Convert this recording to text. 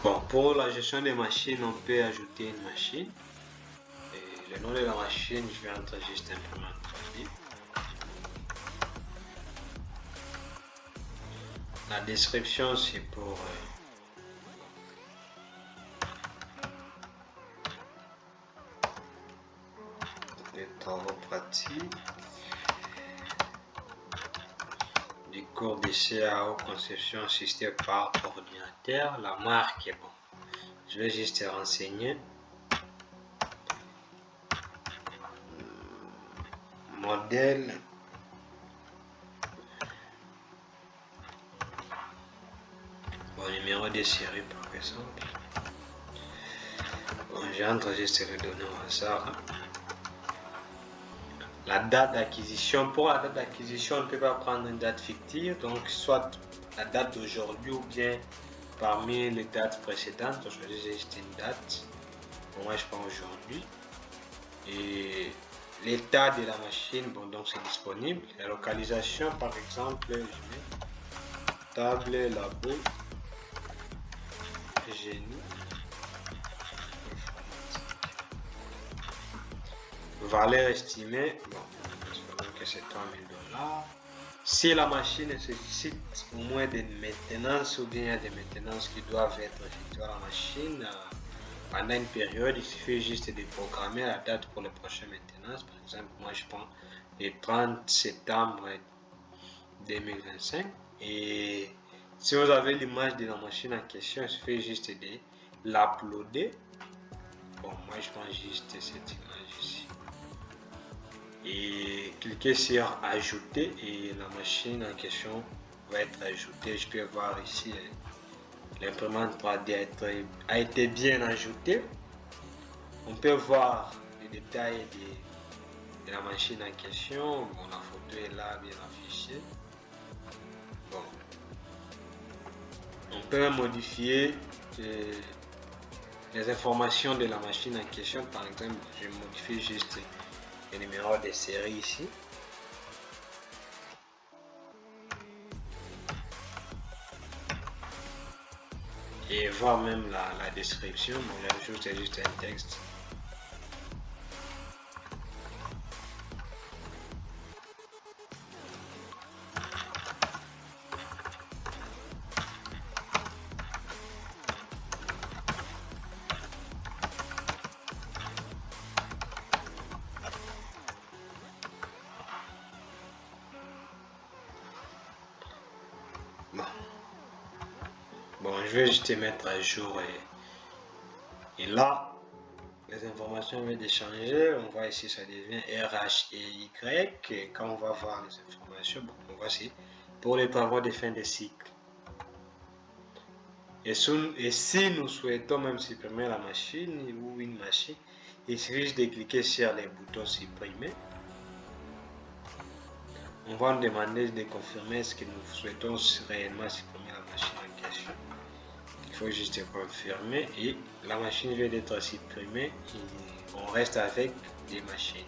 Bon, pour la gestion des machines, on peut ajouter une machine. Et le nom de la machine, je vais entrer juste imprimante 3D. La description, c'est pour les travaux pratiques du cours de CAO conception assistée par ordinateur. La marque est bon. Je vais juste renseigner. Modèle. Bon, numéro de série par exemple. Bon, j'entre juste les données au hasard. La date d'acquisition. Pour la date d'acquisition, on ne peut pas prendre une date fictive, donc soit la date d'aujourd'hui ou bien parmi les dates précédentes. On choisit juste une date. Bon, moi je prends aujourd'hui. Et l'état de la machine, bon, donc c'est disponible. La localisation, par exemple, je mets table labo génie. Valeur estimée, bon, supposons que c'est 3000 $. Si la machine nécessite au moins des maintenances ou bien des maintenances qui doivent être effectuées à la machine pendant une période, il suffit juste de programmer la date pour les prochaines maintenances. Par exemple, moi je prends le 30 septembre 2025 et si vous avez l'image de la machine en question, il suffit juste de l'uploader. Bon, moi je prends juste cette image ici et cliquer sur ajouter et la machine en question va être ajoutée. Je peux voir ici l'imprimante 3D a été bien ajoutée. On peut voir les détails de la machine en question. Bon, la photo est là bien affichée. Bon. On peut modifier les informations de la machine en question. Par exemple, je modifie juste le numéro de série ici. Et voir même la description. Bon, j'ajoute juste un texte. Bon, je vais juste mettre à jour et là, les informations viennent de changer. On voit ici, ça devient RH et Y. Et quand on va voir les informations, bon, on voit ici pour les travaux de fin de cycle. Et si nous souhaitons même supprimer la machine ou une machine, il suffit juste de cliquer sur les boutons supprimer. On va nous demander de confirmer ce que nous souhaitons réellement supprimer la machine en question. Il faut juste confirmer et la machine vient d'être supprimée et on reste avec des machines.